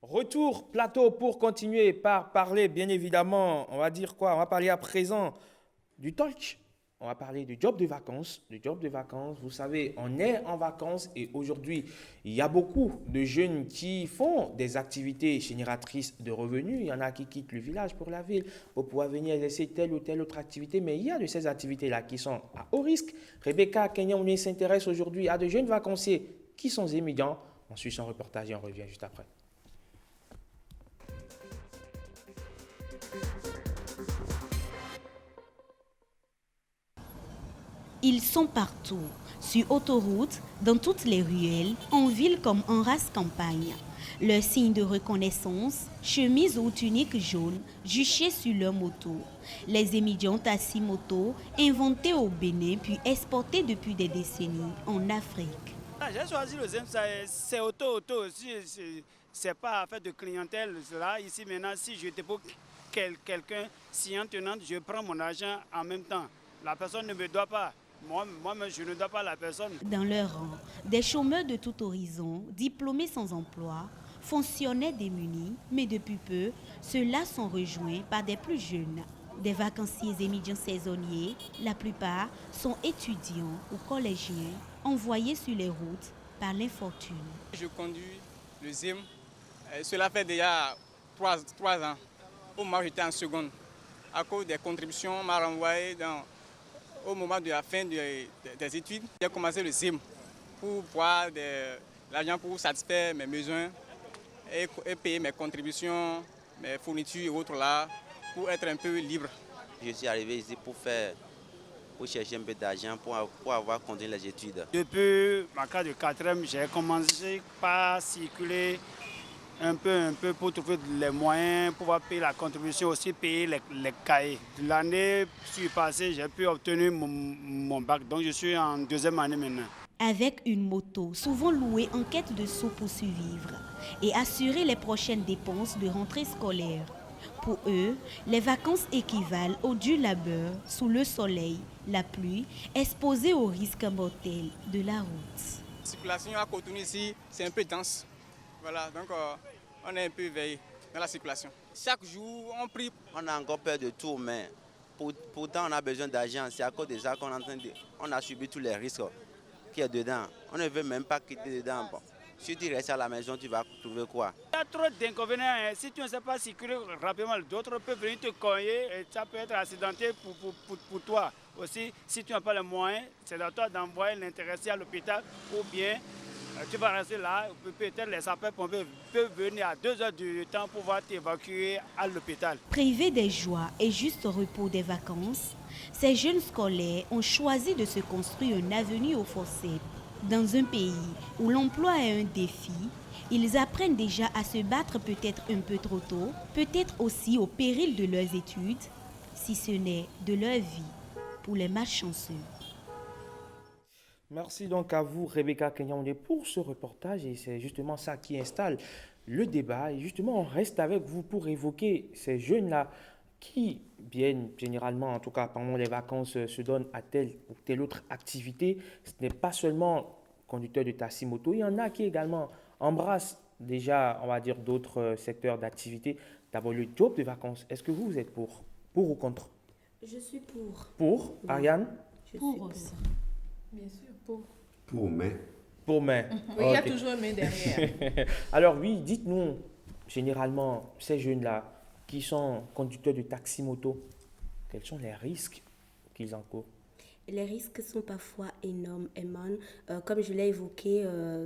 Retour plateau pour continuer par parler, bien évidemment, on va dire quoi? On va parler à présent du talk. On va parler du job de vacances. Du job de vacances, vous savez, on est en vacances et aujourd'hui, il y a beaucoup de jeunes qui font des activités génératrices de revenus. Il y en a qui quittent le village pour la ville pour pouvoir venir exercer telle ou telle autre activité. Mais il y a de ces activités-là qui sont à haut risque. Rebecca Kenyon s'intéresse aujourd'hui à de jeunes vacanciers qui sont émigrants. On suit son reportage et on revient juste après. Ils sont partout, sur autoroute, dans toutes les ruelles, en ville comme en race campagne. Leur signe de reconnaissance, chemise ou tunique jaune, juchée sur leur moto. Les émigrants tassis moto, inventés au Bénin puis exportés depuis des décennies en Afrique. J'ai choisi le ZEM, c'est auto. C'est pas affaire de clientèle. Là, ici, maintenant, si je dépose quelqu'un, si en tenant, je prends mon argent en même temps. La personne ne me doit pas. Moi-même, je ne dois pas la personne. Dans leur rang, des chômeurs de tout horizon, diplômés sans emploi, fonctionnaires démunis, mais depuis peu, ceux-là sont rejoints par des plus jeunes. Des vacanciers émigrants saisonniers, la plupart sont étudiants ou collégiens, envoyés sur les routes par l'infortune. Je conduis le ZIM. Cela fait déjà 3 ans. Au moment où j'étais en seconde, à cause des contributions, on m'a renvoyé au moment de la fin des études. J'ai commencé le ZIM pour avoir l'argent pour satisfaire mes besoins et payer mes contributions, mes fournitures et autres là, pour être un peu libre. Je suis arrivé ici pour chercher un peu d'argent pour avoir continué les études. Depuis ma classe de 4e, j'ai commencé par circuler un peu pour trouver les moyens, pour pouvoir payer la contribution, aussi payer les cahiers. L'année passée, j'ai pu obtenir mon bac, donc je suis en 2e année maintenant. Avec une moto, souvent louée en quête de sous pour survivre et assurer les prochaines dépenses de rentrée scolaire. Pour eux, les vacances équivalent au dur labeur sous le soleil, la pluie, exposés aux risques mortels de la route. La circulation à Cotonou ici, c'est un peu dense. Voilà, donc on est un peu éveillé dans la circulation. Chaque jour, on prie. On a encore peur de tout, mais pourtant on a besoin d'argent. C'est à cause de ça on a subi tous les risques qu'il y a dedans. On ne veut même pas quitter dedans. Bon. Si tu restes à la maison, tu vas trouver quoi? Il y a trop d'inconvénients. Si tu ne sais pas circuler rapidement, d'autres peuvent venir te cogner et ça peut être accidenté pour toi. Aussi, si tu n'as pas les moyens, c'est à toi d'envoyer l'intéressé à l'hôpital ou bien tu vas rester là. Peut-être les sapeurs-pompiers peuvent venir à 2 heures du temps pour pouvoir t'évacuer à l'hôpital. Privés des joies et juste repos des vacances, ces jeunes scolaires ont choisi de se construire un avenir au forceps. Dans un pays où l'emploi est un défi, ils apprennent déjà à se battre peut-être un peu trop tôt, peut-être aussi au péril de leurs études, si ce n'est de leur vie, pour les malchanceux. Merci donc à vous, Rebecca Kenyon, pour ce reportage. Et c'est justement ça qui installe le débat. Et justement, on reste avec vous pour évoquer ces jeunes-là qui, bien généralement, en tout cas pendant les vacances, se donnent à telle ou telle autre activité. Ce n'est pas seulement conducteur de taxi moto. Il y en a qui également embrassent déjà, on va dire, d'autres secteurs d'activité. D'abord, le job de vacances. Est-ce que vous êtes pour ou contre? Je suis pour. Pour, Ariane? Je Pour suis aussi. Bien sûr, pour. Pour mais. Pour mais. Oui, il y a Ok. toujours un mais derrière. Alors oui, dites-nous, généralement, ces jeunes-là qui sont conducteurs de taxi-moto, quels sont les risques qu'ils encourent? Les risques sont parfois énormes, Eman. Comme je l'ai évoqué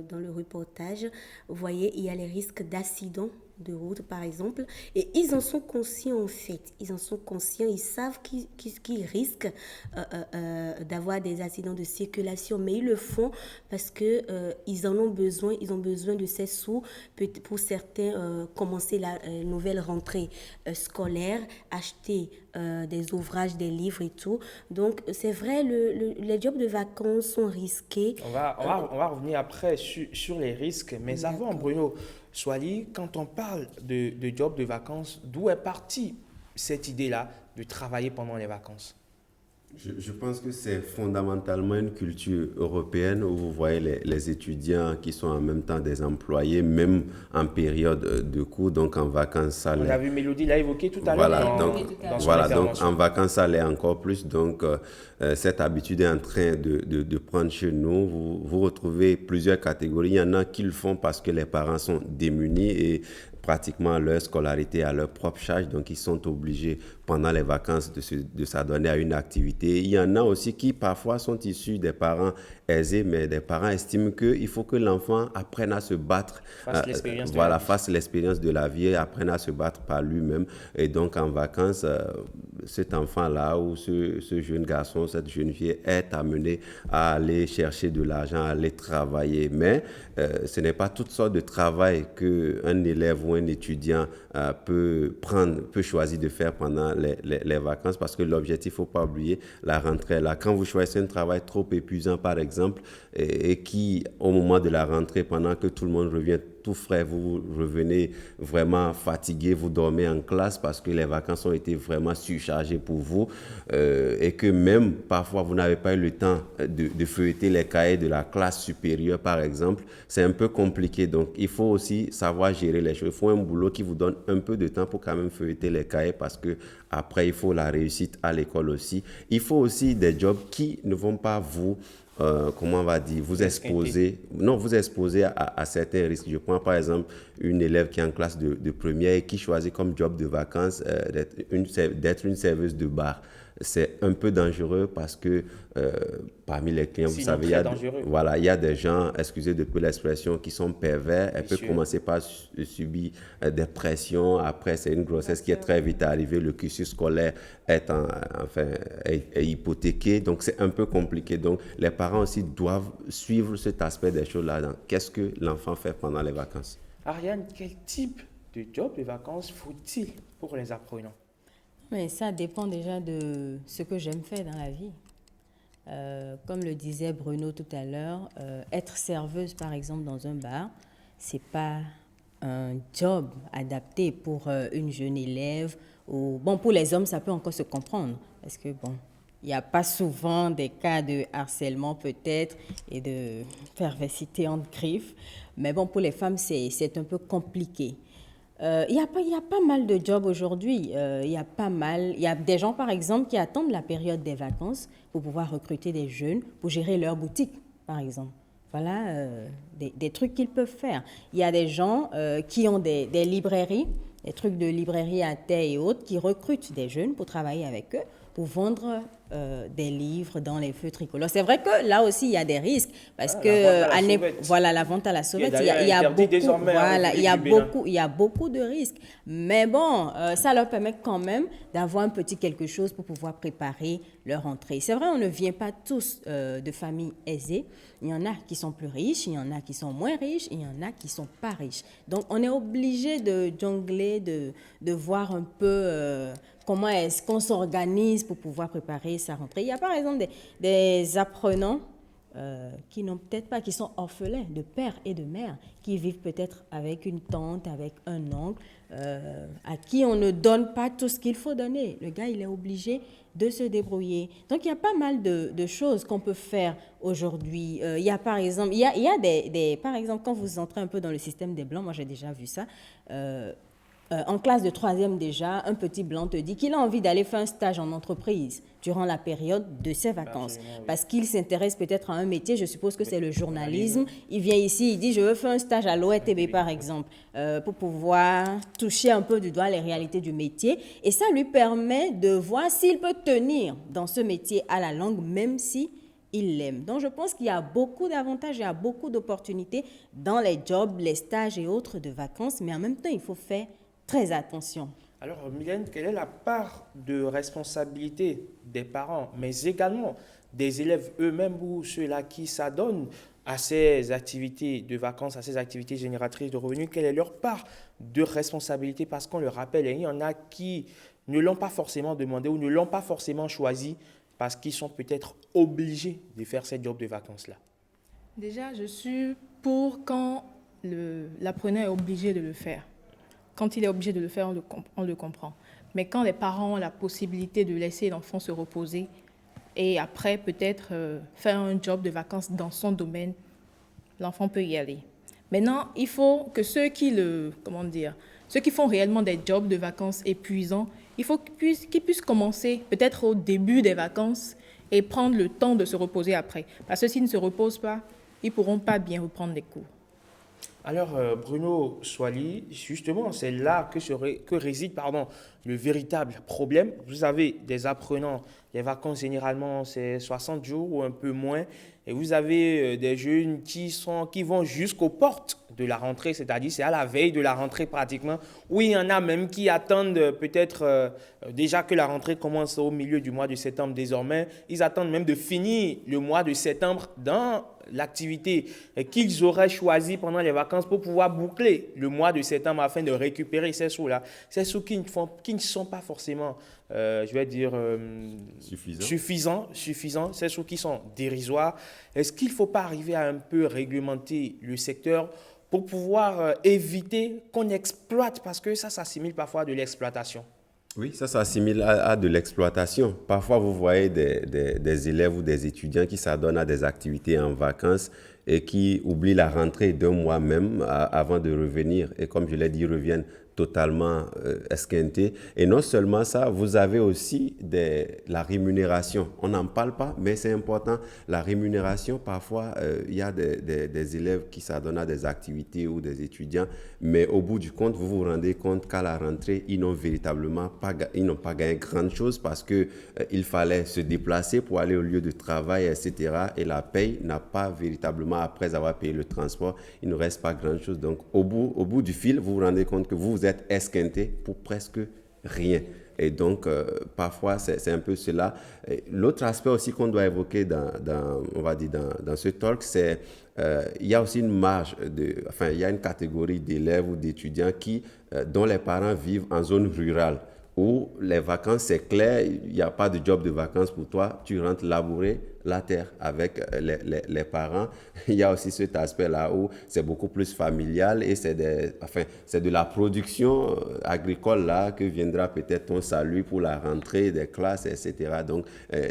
dans le reportage, vous voyez, il y a les risques d'accidents de route, par exemple. Et ils en sont conscients, en fait. Ils en sont conscients. Ils savent qu'ils risquent d'avoir des accidents de circulation. Mais ils le font parce qu'ils en ont besoin. Ils ont besoin de ces sous pour certains commencer la nouvelle rentrée scolaire, acheter des ouvrages, des livres et tout. Donc, c'est vrai, les jobs de vacances sont risqués. On va revenir après sur les risques, mais avant, Bruno, Swali, quand on parle de job de vacances, d'où est partie cette idée-là de travailler pendant les vacances? Je pense que c'est fondamentalement une culture européenne où vous voyez les étudiants qui sont en même temps des employés, même en période de cours, donc en vacances, ça On l'est. a vu Mélodie l'a évoqué tout à l'heure Voilà, dans, donc, dans son voilà, donc intervention. en vacances, ça l'est encore plus. Donc, cette habitude est en train de prendre chez nous. Vous retrouvez plusieurs catégories. Il y en a qui le font parce que les parents sont démunis et pratiquement leur scolarité à leur propre charge, donc ils sont obligés pendant les vacances de s'adonner à une activité. Il y en a aussi qui parfois sont issus des parents aisés, mais des parents estiment qu'il faut que l'enfant apprenne à se battre, Fasse l'expérience de voilà, la vie. fasse l'expérience de la vie et apprenne à se battre par lui-même. Et donc en vacances, cet enfant-là ou ce jeune garçon, cette jeune fille est amené à aller chercher de l'argent, à aller travailler. Mais ce n'est pas toutes sortes de travail qu'un élève ou un étudiant peut choisir de faire pendant les vacances, parce que l'objectif, il ne faut pas oublier, la rentrée est là. Quand vous choisissez un travail trop épuisant, par exemple, et qui, au moment de la rentrée, pendant que tout le monde revient tout frais, vous revenez vraiment fatigué, vous dormez en classe parce que les vacances ont été vraiment surchargées pour vous, et que même parfois vous n'avez pas eu le temps de feuilleter les cahiers de la classe supérieure, par exemple, c'est un peu compliqué. Donc il faut aussi savoir gérer les choses. Il faut un boulot qui vous donne un peu de temps pour quand même feuilleter les cahiers, parce que après il faut la réussite à l'école aussi. Il faut aussi des jobs qui ne vont pas comment on va dire, vous exposer à certains risques. Je prends par exemple une élève qui est en classe de première et qui choisit comme job de vacances d'être une serveuse de bar. C'est un peu dangereux parce que parmi les clients, vous Sinon, savez, très dangereux. il y a des gens, excusez de peu l'expression, qui sont pervers. Elle peut commencer par subir des pressions. Après, c'est une grossesse qui est très vite arrivée. Le cursus scolaire est hypothéqué. Donc, c'est un peu compliqué. Donc, les parents aussi doivent suivre cet aspect des choses-là. Qu'est-ce que l'enfant fait pendant les vacances? Ariane, quel type de job de vacances faut-il pour les apprenants? Mais ça dépend déjà de ce que j'aime faire dans la vie. Comme le disait Bruno tout à l'heure, être serveuse, par exemple, dans un bar, c'est pas un job adapté pour une jeune élève. Bon, pour les hommes, ça peut encore se comprendre, parce que, bon, il n'y a pas souvent des cas de harcèlement peut-être et de perversité entre griffes. Mais bon, pour les femmes, c'est un peu compliqué. Il y a pas mal de jobs aujourd'hui. Il y a des gens, par exemple, qui attendent la période des vacances pour pouvoir recruter des jeunes pour gérer leur boutique, par exemple. Voilà des trucs qu'ils peuvent faire. Il y a des gens qui ont des librairies, des trucs de librairie à thé et autres, qui recrutent des jeunes pour travailler avec eux, pour vendre des livres dans les feux tricolores. C'est vrai que là aussi, il y a des risques, parce que la vente à la sauvette, il y a beaucoup de risques. Mais bon, ça leur permet quand même d'avoir un petit quelque chose pour pouvoir préparer leur entrée. C'est vrai, on ne vient pas tous de familles aisées. Il y en a qui sont plus riches, il y en a qui sont moins riches, il y en a qui ne sont pas riches. Donc, on est obligé de jongler, de voir un peu comment est-ce qu'on s'organise pour pouvoir préparer sa rentrée. Il y a par exemple des apprenants qui n'ont peut-être pas, qui sont orphelins de père et de mère, qui vivent peut-être avec une tante, avec un oncle, à qui on ne donne pas tout ce qu'il faut donner. Le gars, il est obligé de se débrouiller. Donc, il y a pas mal de choses qu'on peut faire aujourd'hui. Il y a par exemple, par exemple, quand vous entrez un peu dans le système des Blancs, moi j'ai déjà vu ça, en classe de 3e déjà, un petit blanc te dit qu'il a envie d'aller faire un stage en entreprise durant la période de ses vacances. Oui. Parce qu'il s'intéresse peut-être à un métier, je suppose que c'est le journalisme. Il vient ici, il dit, je veux faire un stage à l'ORTB par exemple, pour pouvoir toucher un peu du doigt les réalités du métier. Et ça lui permet de voir s'il peut tenir dans ce métier à la longue, même si il l'aime. Donc, je pense qu'il y a beaucoup d'avantages, il y a beaucoup d'opportunités dans les jobs, les stages et autres de vacances, mais en même temps, il faut faire très attention. Alors, Mylène, quelle est la part de responsabilité des parents, mais également des élèves eux-mêmes ou ceux-là qui s'adonnent à ces activités de vacances, à ces activités génératrices de revenus? Quelle est leur part de responsabilité? Parce qu'on le rappelle, il y en a qui ne l'ont pas forcément demandé ou ne l'ont pas forcément choisi parce qu'ils sont peut-être obligés de faire ces jobs de vacances-là. Déjà, je suis pour quand l'apprenant est obligé de le faire. Quand il est obligé de le faire, on le comprend. Mais quand les parents ont la possibilité de laisser l'enfant se reposer, et après peut-être faire un job de vacances dans son domaine, l'enfant peut y aller. Maintenant, il faut que ceux qui font réellement des jobs de vacances épuisants, il faut qu'ils puissent commencer peut-être au début des vacances et prendre le temps de se reposer après. Parce que s'ils ne se reposent pas, ils ne pourront pas bien reprendre les cours. Alors, Bruno Soili, justement, c'est là que réside le véritable problème. Vous avez des apprenants, les vacances généralement c'est 60 jours ou un peu moins, et vous avez des jeunes qui vont jusqu'aux portes de la rentrée, c'est-à-dire c'est à la veille de la rentrée pratiquement. Oui, il y en a même qui attendent peut-être déjà que la rentrée commence au milieu du mois de septembre désormais. Ils attendent même de finir le mois de septembre dans l'activité qu'ils auraient choisie pendant les vacances pour pouvoir boucler le mois de septembre afin de récupérer ces sous-là. Ces sous qui ne sont pas forcément, suffisants. Ces sous qui sont dérisoires. Est-ce qu'il ne faut pas arriver à un peu réglementer le secteur pour pouvoir éviter qu'on exploite, parce que ça s'assimile parfois à de l'exploitation? Oui, ça s'assimile à de l'exploitation. Parfois, vous voyez des élèves ou des étudiants qui s'adonnent à des activités en vacances et qui oublient la rentrée d'un mois même avant de revenir. Et comme je l'ai dit, ils reviennent totalement esquintés. Et non seulement ça, vous avez aussi la rémunération. On n'en parle pas, mais c'est important. La rémunération, parfois, il y a des élèves qui s'adonnent à des activités ou des étudiants, mais au bout du compte, vous vous rendez compte qu'à la rentrée, ils n'ont pas gagné grand chose parce qu'il fallait se déplacer pour aller au lieu de travail, etc. Et la paye n'a pas véritablement, après avoir payé le transport, il ne reste pas grand chose. Donc, au bout du fil, vous vous rendez compte que vous êtes esquinté pour presque rien. Et donc, parfois, c'est un peu cela. L'autre aspect aussi qu'on doit évoquer dans ce talk, c'est il y a aussi une marge, il y a une catégorie d'élèves ou d'étudiants dont les parents vivent en zone rurale, où les vacances, c'est clair, il n'y a pas de job de vacances pour toi, tu rentres labourer la terre avec les parents. Il y a aussi cet aspect-là où c'est beaucoup plus familial et c'est de la production agricole là que viendra peut-être ton salut pour la rentrée des classes, etc. Donc,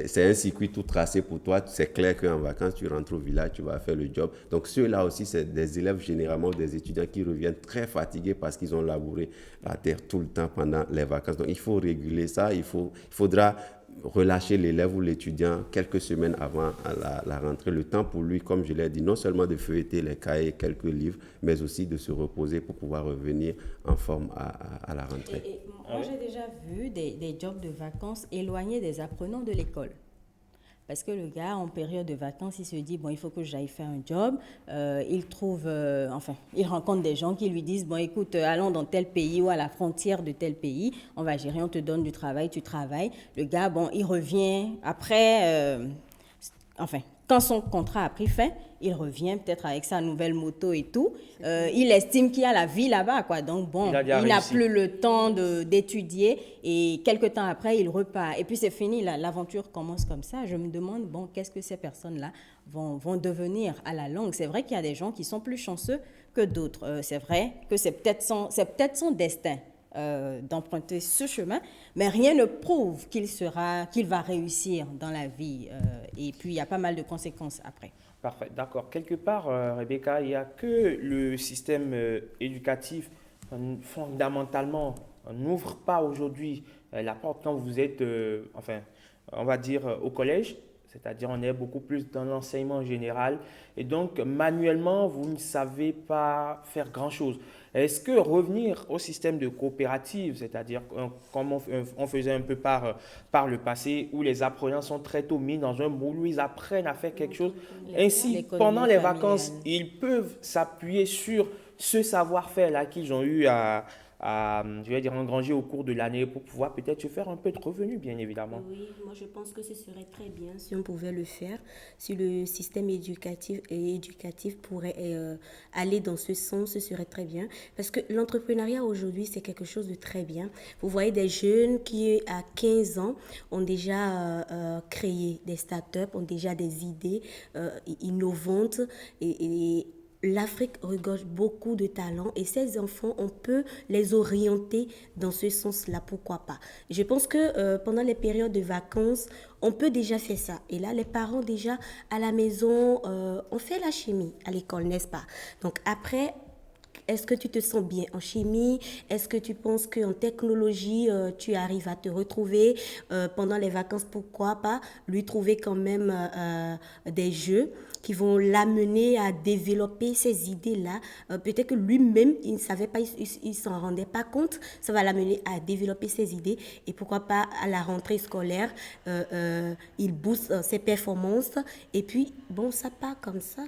c'est un circuit tout tracé pour toi. C'est clair qu'en vacances, tu rentres au village, tu vas faire le job. Donc, ceux-là aussi, c'est des élèves généralement, des étudiants qui reviennent très fatigués parce qu'ils ont labouré la terre tout le temps pendant les vacances. Donc, il faut réguler ça. Il faudra relâcher l'élève ou l'étudiant quelques semaines avant la rentrée, le temps pour lui, comme je l'ai dit, non seulement de feuilleter les cahiers, quelques livres, mais aussi de se reposer pour pouvoir revenir en forme à la rentrée. Moi, j'ai déjà vu des jobs de vacances éloignés des apprenants de l'école. Parce que le gars, en période de vacances, il se dit, bon, il faut que j'aille faire un job. Il rencontre des gens qui lui disent, bon, écoute, allons dans tel pays ou à la frontière de tel pays, on va gérer, on te donne du travail, tu travailles. Le gars, bon, il revient après, quand son contrat a pris fin, il revient peut-être avec sa nouvelle moto et tout. Il estime qu'il y a la vie là-bas, quoi. Donc, bon, il n'a plus le temps d'étudier et quelques temps après, il repart. Et puis, c'est fini, l'aventure commence comme ça. Je me demande, bon, qu'est-ce que ces personnes-là vont devenir à la longue? C'est vrai qu'il y a des gens qui sont plus chanceux que d'autres. C'est vrai que c'est peut-être son destin d'emprunter ce chemin, mais rien ne prouve qu'il va réussir dans la vie. Et puis, il y a pas mal de conséquences après. Parfait, d'accord. Quelque part, Rebecca, il n'y a que le système éducatif, fondamentalement, n'ouvre pas aujourd'hui la porte quand vous êtes, on va dire, au collège. C'est-à-dire, on est beaucoup plus dans l'enseignement général. Et donc, manuellement, vous ne savez pas faire grand-chose. Est-ce que revenir au système de coopérative, c'est-à-dire comme on faisait un peu par le passé, où les apprenants sont très tôt mis dans un moule, où ils apprennent à faire quelque chose. Ainsi, pendant les vacances, ils peuvent s'appuyer sur ce savoir-faire-là qu'ils ont eu à engranger au cours de l'année pour pouvoir peut-être se faire un peu de revenus, bien évidemment. Oui, moi je pense que ce serait très bien si on pouvait le faire, si le système éducatif pourrait aller dans ce sens, ce serait très bien. Parce que l'entrepreneuriat aujourd'hui, c'est quelque chose de très bien. Vous voyez des jeunes qui, à 15 ans, ont déjà créé des startups, ont déjà des idées innovantes et l'Afrique regorge beaucoup de talents et ces enfants, on peut les orienter dans ce sens-là, pourquoi pas. Je pense que pendant les périodes de vacances, on peut déjà faire ça. Et là, les parents déjà à la maison, on fait la chimie à l'école, n'est-ce pas? Donc après, est-ce que tu te sens bien en chimie? Est-ce que tu penses qu'en technologie, tu arrives à te retrouver pendant les vacances? Pourquoi pas lui trouver quand même des jeux qui vont l'amener à développer ces idées-là. Peut-être que lui-même, il ne savait pas, il ne s'en rendait pas compte. Ça va l'amener à développer ses idées. Et pourquoi pas, à la rentrée scolaire, il booste ses performances. Et puis, bon, ça part comme ça.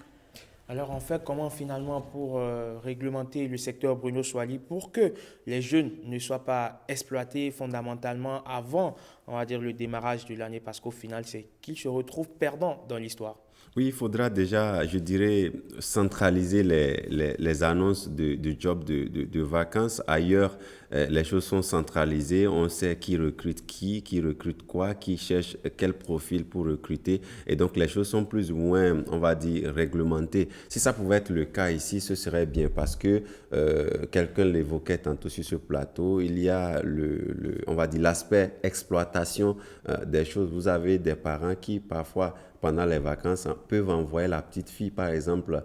Alors, on fait comment finalement pour réglementer le secteur Bruno Soili pour que les jeunes ne soient pas exploités fondamentalement avant, on va dire, le démarrage de l'année, parce qu'au final, c'est qu'ils se retrouvent perdants dans l'histoire. Oui, il faudra déjà, je dirais, centraliser les annonces de jobs de vacances. Ailleurs, les choses sont centralisées. On sait qui recrute quoi, qui cherche quel profil pour recruter. Et donc, les choses sont plus ou moins, on va dire, réglementées. Si ça pouvait être le cas ici, ce serait bien parce que quelqu'un l'évoquait tantôt sur ce plateau. Il y a, on va dire, l'aspect exploitation des choses. Vous avez des parents qui, parfois, pendant les vacances, peuvent envoyer la petite fille, par exemple,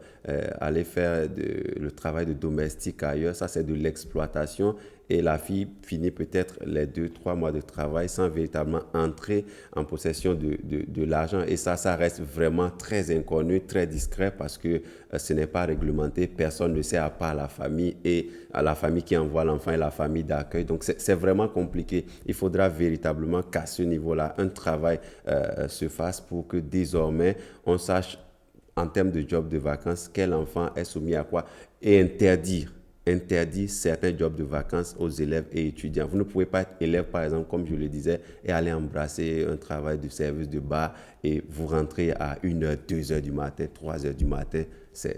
aller faire le travail de domestique ailleurs. Ça, c'est de l'exploitation. Et la fille finit peut-être les 2-3 mois de travail sans véritablement entrer en possession de l'argent. Et ça reste vraiment très inconnu, très discret parce que ce n'est pas réglementé. Personne ne sait à part la famille et à la famille qui envoie l'enfant et la famille d'accueil. Donc, c'est vraiment compliqué. Il faudra véritablement qu'à ce niveau-là, un travail se fasse pour que désormais, on sache en termes de job de vacances quel enfant est soumis à quoi et interdire certains jobs de vacances aux élèves et étudiants. Vous ne pouvez pas être élève, par exemple, comme je le disais, et aller embrasser un travail de service de bar et vous rentrez à 1h, 2h du matin, 3h du matin. Ça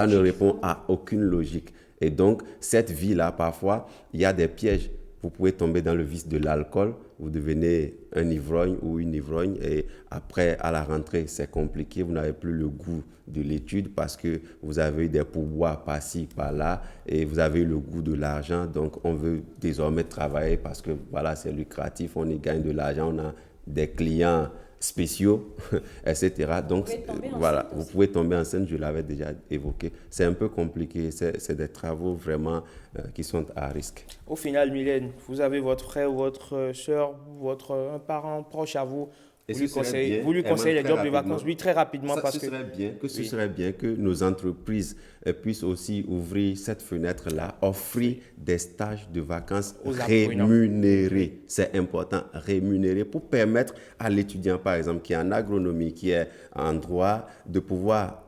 ne répond à aucune logique. Et donc, cette vie-là, parfois, il y a des pièges. Vous pouvez tomber dans le vice de l'alcool, vous devenez un ivrogne ou une ivrogne et après, à la rentrée, c'est compliqué. Vous n'avez plus le goût de l'étude parce que vous avez eu des pourboires par-ci, par-là et vous avez eu le goût de l'argent. Donc, on veut désormais travailler parce que voilà, c'est lucratif, on y gagne de l'argent, on a des clients spéciaux, etc. Donc, voilà, vous pouvez tomber enceinte, je l'avais déjà évoqué. C'est un peu compliqué, c'est des travaux vraiment qui sont à risque. Au final, Mylène, vous avez votre frère ou votre soeur, un parent proche à vous, vous lui conseillez les jobs de vacances, lui très rapidement. Ce serait bien que nos entreprises puissent aussi ouvrir cette fenêtre-là, offrir des stages de vacances rémunérés. C'est important, rémunérés, pour permettre à l'étudiant, par exemple, qui est en agronomie, qui est en droit, de pouvoir,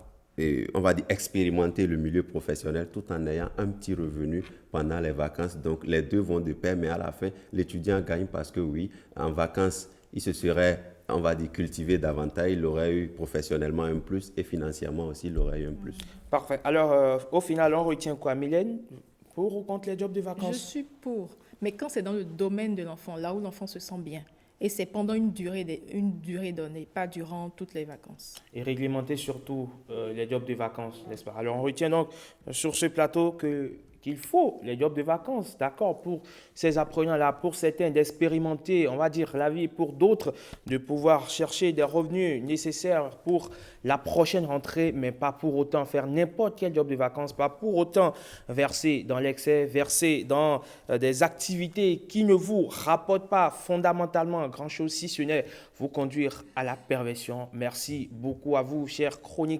on va dire, expérimenter le milieu professionnel tout en ayant un petit revenu pendant les vacances. Donc, les deux vont de pair, mais à la fin, l'étudiant gagne parce que oui, en vacances, il se serait, on va dire, cultivé davantage, il aurait eu professionnellement un plus et financièrement aussi, il aurait eu un plus. Parfait. Alors, au final, on retient quoi, Mylène, pour ou contre les jobs de vacances? Je suis pour, mais quand c'est dans le domaine de l'enfant, là où l'enfant se sent bien, et c'est pendant une durée donnée, pas durant toutes les vacances. Et réglementer surtout les jobs de vacances, n'est-ce pas? Alors, on retient donc sur ce plateau qu'il faut les jobs de vacances, d'accord, pour ces apprenants-là, pour certains d'expérimenter, on va dire, la vie, pour d'autres de pouvoir chercher des revenus nécessaires pour la prochaine rentrée, mais pas pour autant faire n'importe quel job de vacances, pas pour autant verser dans l'excès, verser dans des activités qui ne vous rapportent pas fondamentalement grand-chose, si ce n'est vous conduire à la perversion. Merci beaucoup à vous, chers chroniqueurs.